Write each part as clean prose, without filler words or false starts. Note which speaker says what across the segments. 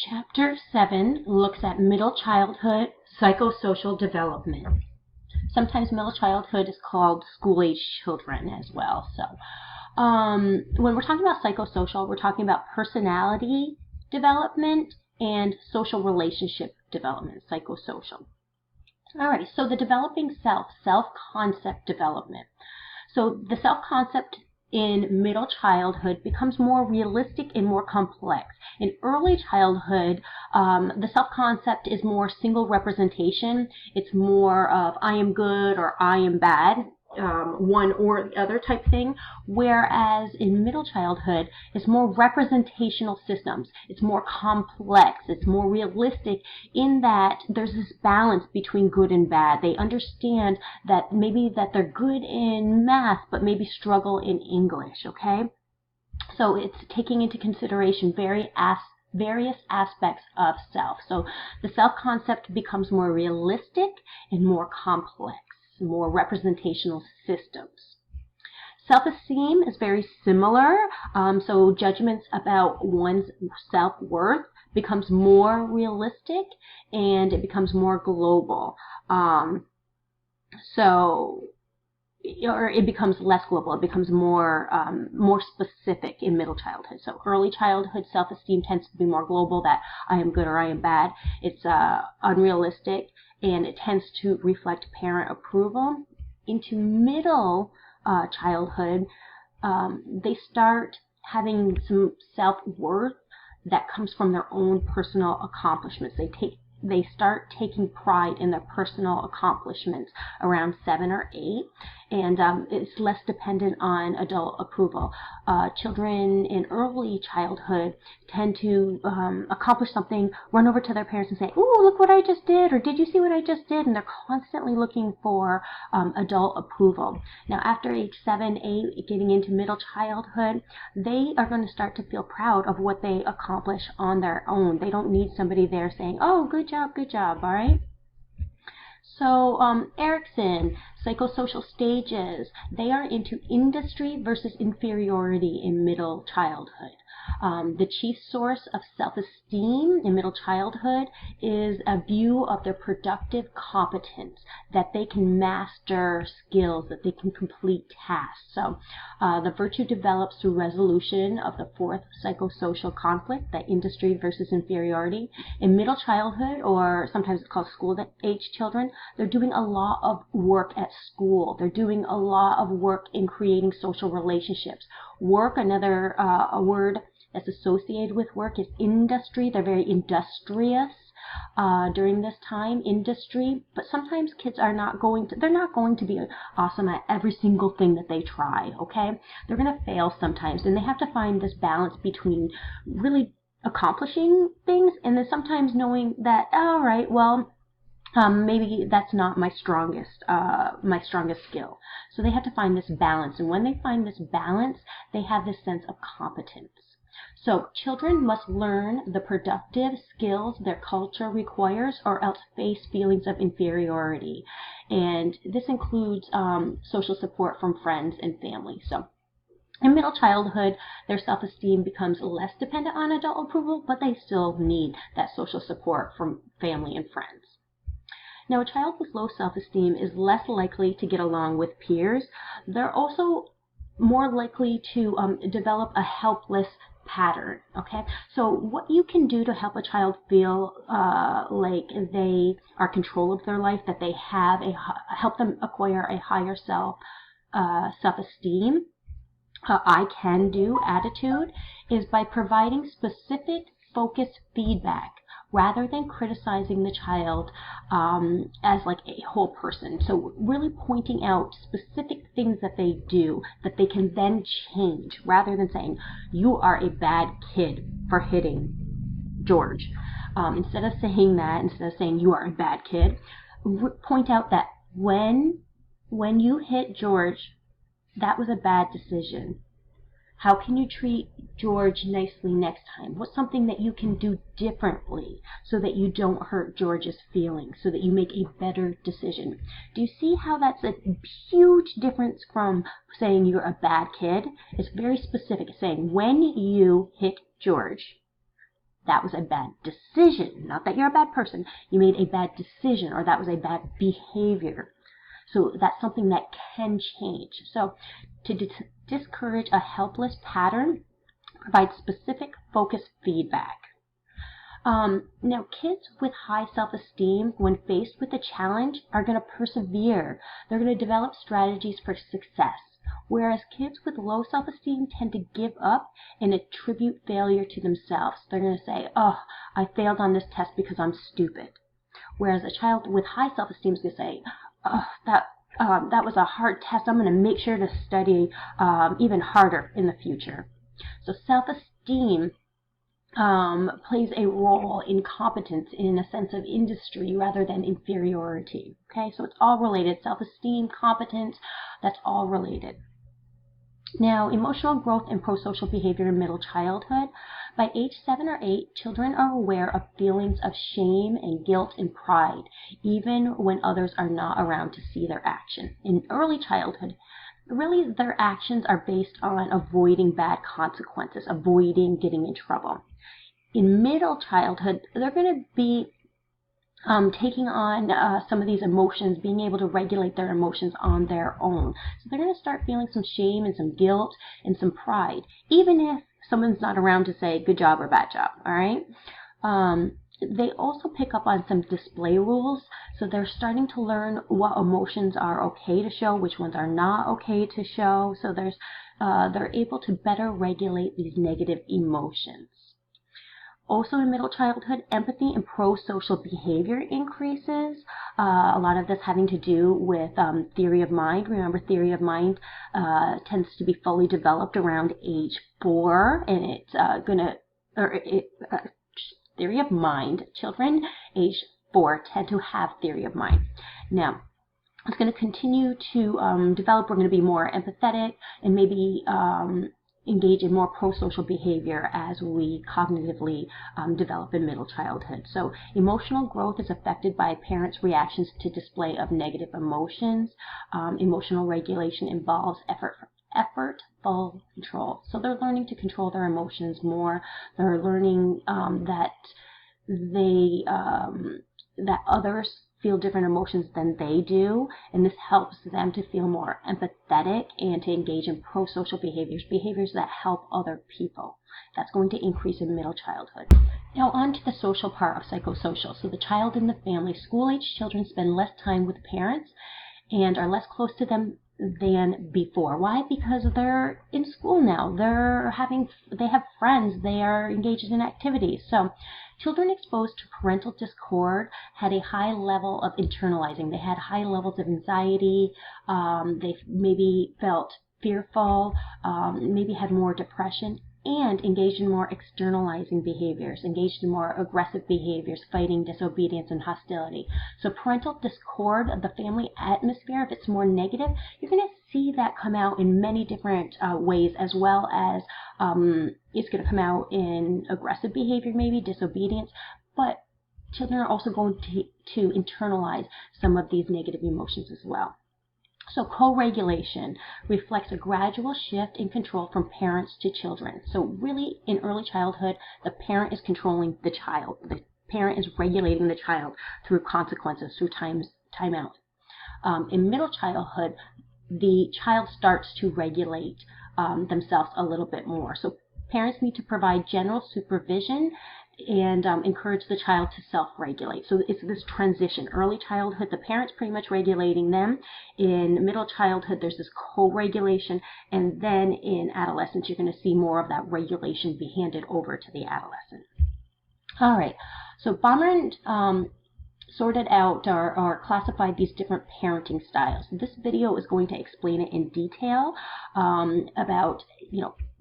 Speaker 1: Chapter 7 looks at middle childhood psychosocial development. Sometimes middle childhood is called school-age children as well. So when we're talking about psychosocial, we're talking about personality development and social relationship development, psychosocial. Alright, so the developing self-concept development. So the self-concept in middle childhood becomes more realistic and more complex. In early childhood, the self-concept is more single representation. It's more of I am good or I am bad, one or the other type thing, whereas in middle childhood, it's more representational systems. It's more complex. It's more realistic in that there's this balance between good and bad. They understand that maybe that they're good in math, but maybe struggle in English, okay? So it's taking into consideration various aspects of self. So the self-concept becomes more realistic and more complex, more representational systems. Self-esteem is very similar. So judgments about one's self-worth becomes more realistic and it becomes more global. Or it becomes less global. It becomes more specific in middle childhood. So early childhood self-esteem tends to be more global, that I am good or I am bad. It's unrealistic, and it tends to reflect parent approval. Into middle childhood, they start having some self-worth that comes from their own personal accomplishments. They start taking pride in their personal accomplishments around 7 or 8, and it's less dependent on adult approval. Children in early childhood tend to accomplish something, run over to their parents and say, "Ooh, look what I just did," or "Did you see what I just did?" And they're constantly looking for adult approval. Now, after age 7, 8, getting into middle childhood, they are going to start to feel proud of what they accomplish on their own. They don't need somebody there saying, "Oh, good job," all right? So Erickson, psychosocial stages, they are into industry versus inferiority in middle childhood. The chief source of self-esteem in middle childhood is a view of their productive competence, that they can master skills, that they can complete tasks. So the virtue develops through resolution of the fourth psychosocial conflict, that industry versus inferiority. In middle childhood, or sometimes it's called school-age children, they're doing a lot of work at school. They're doing a lot of work in creating social relationships. Work, another a word that's associated with work, is industry. They're very industrious during this time, industry. But sometimes kids are not going to be awesome at every single thing that they try, okay? They're going to fail sometimes, and they have to find this balance between really accomplishing things and then sometimes knowing that, all right, well, maybe that's not my strongest skill. So they have to find this balance, and when they find this balance, they have this sense of competence. So children must learn the productive skills their culture requires, or else face feelings of inferiority. And this includes social support from friends and family. So in middle childhood, their self-esteem becomes less dependent on adult approval, but they still need that social support from family and friends. Now, a child with low self-esteem is less likely to get along with peers. They're also more likely to develop a helpless pattern, okay? So what you can do to help a child feel like they are in control of their life, that they have help them acquire a higher self-esteem, I can do attitude, is by providing specific focused feedback rather than criticizing the child as like a whole person. So really pointing out specific things that they do that they can then change, rather than saying, "You are a bad kid for hitting George." Instead of saying that, instead of saying "you are a bad kid," point out that when you hit George, that was a bad decision. How can you treat George nicely next time? What's something that you can do differently so that you don't hurt George's feelings, so that you make a better decision? Do you see how that's a huge difference from saying you're a bad kid? It's very specific. It's saying when you hit George, that was a bad decision. Not that you're a bad person. You made a bad decision, or that was a bad behavior. So that's something that can change. So to discourage a helpless pattern, provide specific focused feedback. Now, kids with high self-esteem, when faced with a challenge, are going to persevere. They're going to develop strategies for success. Whereas kids with low self-esteem tend to give up and attribute failure to themselves. They're going to say, oh, I failed on this test because I'm stupid. Whereas a child with high self-esteem is going to say, oh, that was a hard test. I'm going to make sure to study even harder in the future. So self-esteem plays a role in competence in a sense of industry rather than inferiority. Okay, so it's all related. Self-esteem, competence, that's all related. Now, emotional growth and prosocial behavior in middle childhood. By age 7 or 8, children are aware of feelings of shame and guilt and pride, even when others are not around to see their action. In early childhood, really their actions are based on avoiding bad consequences, avoiding getting in trouble. In middle childhood, they're going to be taking on some of these emotions, being able to regulate their emotions on their own. So they're going to start feeling some shame and some guilt and some pride, even if someone's not around to say good job or bad job, all right? They also pick up on some display rules, so they're starting to learn what emotions are okay to show, which ones are not okay to show, so they're able to better regulate these negative emotions. Also in middle childhood, empathy and pro-social behavior increases. A lot of this having to do with theory of mind. Remember, theory of mind tends to be fully developed around age 4, and it's theory of mind. Children age 4 tend to have theory of mind. Now, it's going to continue to develop. We're going to be more empathetic and maybe engage in more pro-social behavior as we cognitively develop in middle childhood. So emotional growth is affected by parents' reactions to display of negative emotions. Emotional regulation involves effortful control. So they're learning to control their emotions more. They're learning that others feel different emotions than they do, and this helps them to feel more empathetic and to engage in pro-social behaviors that help other people. That's going to increase in middle childhood. Now on to the social part of psychosocial. So the child in the family. School-age children spend less time with parents and are less close to them than before. Why? Because they're in school now. They have friends. They are engaged in activities. So children exposed to parental discord had a high level of internalizing. They had high levels of anxiety. They maybe felt fearful, maybe had more depression, and engaged in more externalizing behaviors, engaged in more aggressive behaviors, fighting, disobedience, and hostility. So parental discord, the family atmosphere, if it's more negative, you're going to see that come out in many different ways, as well as it's going to come out in aggressive behavior, maybe disobedience, but children are also going to internalize some of these negative emotions as well. So co-regulation reflects a gradual shift in control from parents to children. So really, in early childhood, the parent is controlling the child. The parent is regulating the child through consequences, through timeout. In middle childhood, the child starts to regulate themselves a little bit more. So parents need to provide general supervision and encourage the child to self-regulate. So it's this transition. Early childhood, the parent's pretty much regulating them. In middle childhood, there's this co-regulation. And then in adolescence, you're going to see more of that regulation be handed over to the adolescent. All right. So Baumert sorted out or classified these different parenting styles. This video is going to explain it in detail about,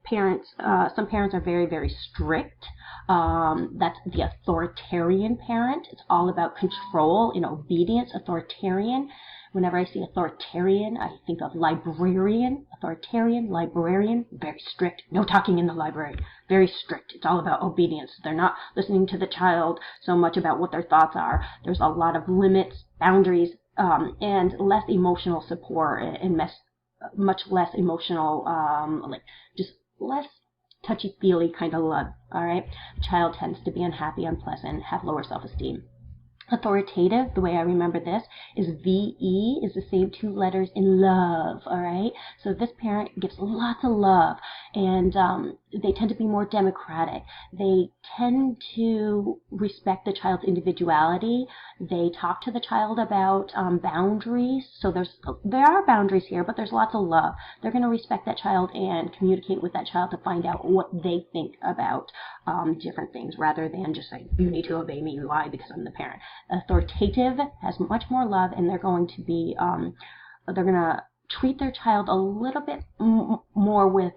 Speaker 1: parents. Some parents are very, very strict. That's the authoritarian parent. It's all about control and obedience. Authoritarian. Whenever I see authoritarian, I think of librarian. Authoritarian, librarian, very strict. No talking in the library. Very strict. It's all about obedience. They're not listening to the child so much about what their thoughts are. There's a lot of limits, boundaries, and less emotional support, and much less emotional, just less touchy-feely kind of love, all right? The child tends to be unhappy, unpleasant, have lower self-esteem. Authoritative, the way I remember this, is VE, is the same 2 letters in love, all right? So this parent gives lots of love, and they tend to be more democratic. They tend to respect the child's individuality. They talk to the child about boundaries. So there are boundaries here, but there's lots of love. They're going to respect that child and communicate with that child to find out what they think about different things, rather than just saying, you need to obey me. Why? Because I'm the parent. Authoritative has much more love, and they're going to be they're going to treat their child a little bit more with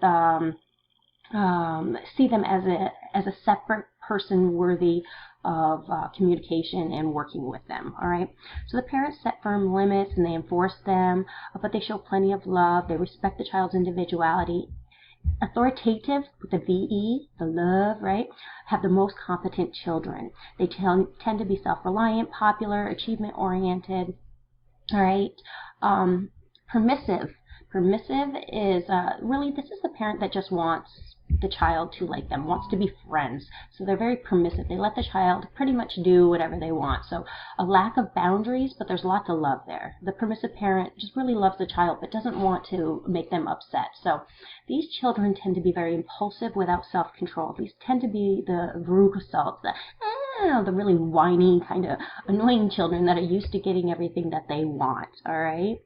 Speaker 1: see them as a separate person worthy of communication and working with them, all right? So the parents set firm limits and they enforce them, but they show plenty of love. They respect the child's individuality. Authoritative, with the VE, the love, right, have the most competent children. They tend to be self-reliant, popular, achievement-oriented, all right? Permissive. Permissive is really, this is the parent that just wants the child to like them, wants to be friends. So they're very permissive. They let the child pretty much do whatever they want. So a lack of boundaries, but there's lots of love there. The permissive parent just really loves the child, but doesn't want to make them upset. So these children tend to be very impulsive without self-control. These tend to be the Veruca salts, the really whiny, kind of annoying children that are used to getting everything that they want, all right?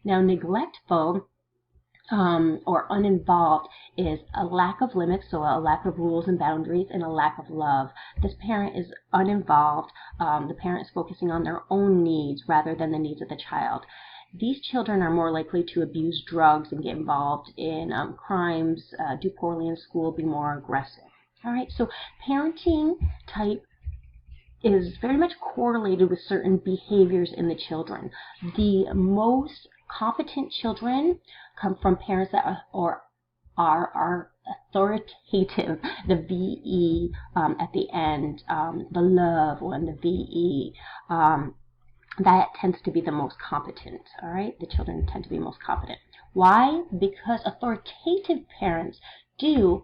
Speaker 1: Now, neglectful or uninvolved is a lack of limits, so a lack of rules and boundaries, and a lack of love. This parent is uninvolved. The parent is focusing on their own needs rather than the needs of the child. These children are more likely to abuse drugs and get involved in crimes, do poorly in school, be more aggressive. All right, so parenting type is very much correlated with certain behaviors in the children. The most competent children come from parents that are authoritative, the VE at the end, the love one, the VE, that tends to be the most competent, all right? The children tend to be most competent. Why? Because authoritative parents do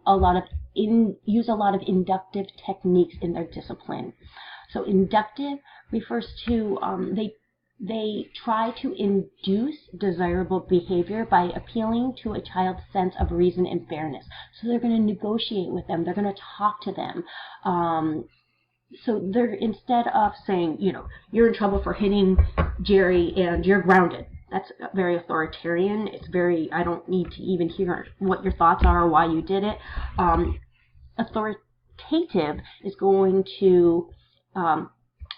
Speaker 1: use a lot of inductive techniques in their discipline. So inductive refers to they try to induce desirable behavior by appealing to a child's sense of reason and fairness. So they're going to negotiate with them. They're going to talk to them. So they're, instead of saying, you know, you're in trouble for hitting Jerry and you're grounded. That's very authoritarian. It's very, I don't need to even hear what your thoughts are or why you did it. Authoritative is going to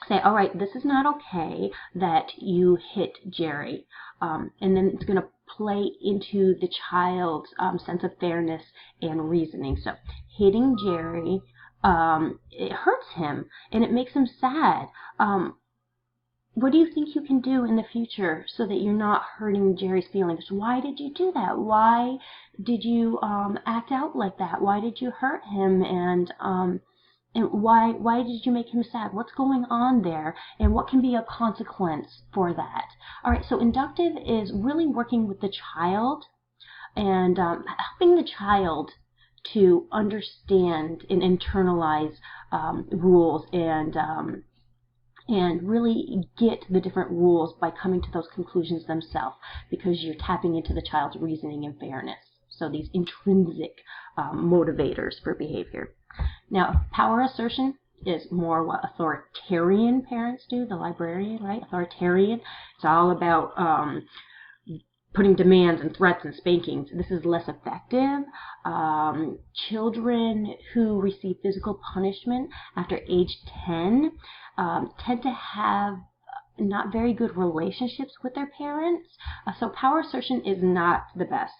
Speaker 1: say, all right, this is not okay that you hit Jerry. And then it's going to play into the child's sense of fairness and reasoning. So hitting Jerry, it hurts him and it makes him sad. What do you think you can do in the future so that you're not hurting Jerry's feelings? Why did you do that? Why did you act out like that? Why did you hurt him? And why did you make him sad? What's going on there? And what can be a consequence for that? All right, so inductive is really working with the child and helping the child to understand and internalize rules and really get the different rules by coming to those conclusions themselves, because you're tapping into the child's reasoning and fairness. So these intrinsic motivators for behavior. Now, power assertion is more what authoritarian parents do, the librarian, right? Authoritarian. It's all about putting demands and threats and spankings. This is less effective. Children who receive physical punishment after age 10 tend to have not very good relationships with their parents. So power assertion is not the best.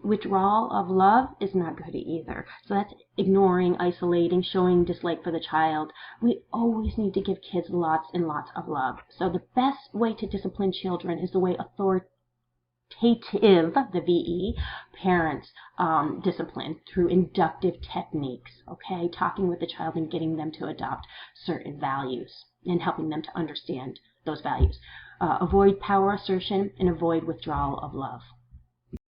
Speaker 1: Withdrawal of love is not good either. So that's ignoring, isolating, showing dislike for the child. We always need to give kids lots and lots of love. So the best way to discipline children is the way authoritative, the VE, parents discipline, through inductive techniques, okay? Talking with the child and getting them to adopt certain values and helping them to understand those values. Avoid power assertion and avoid withdrawal of love.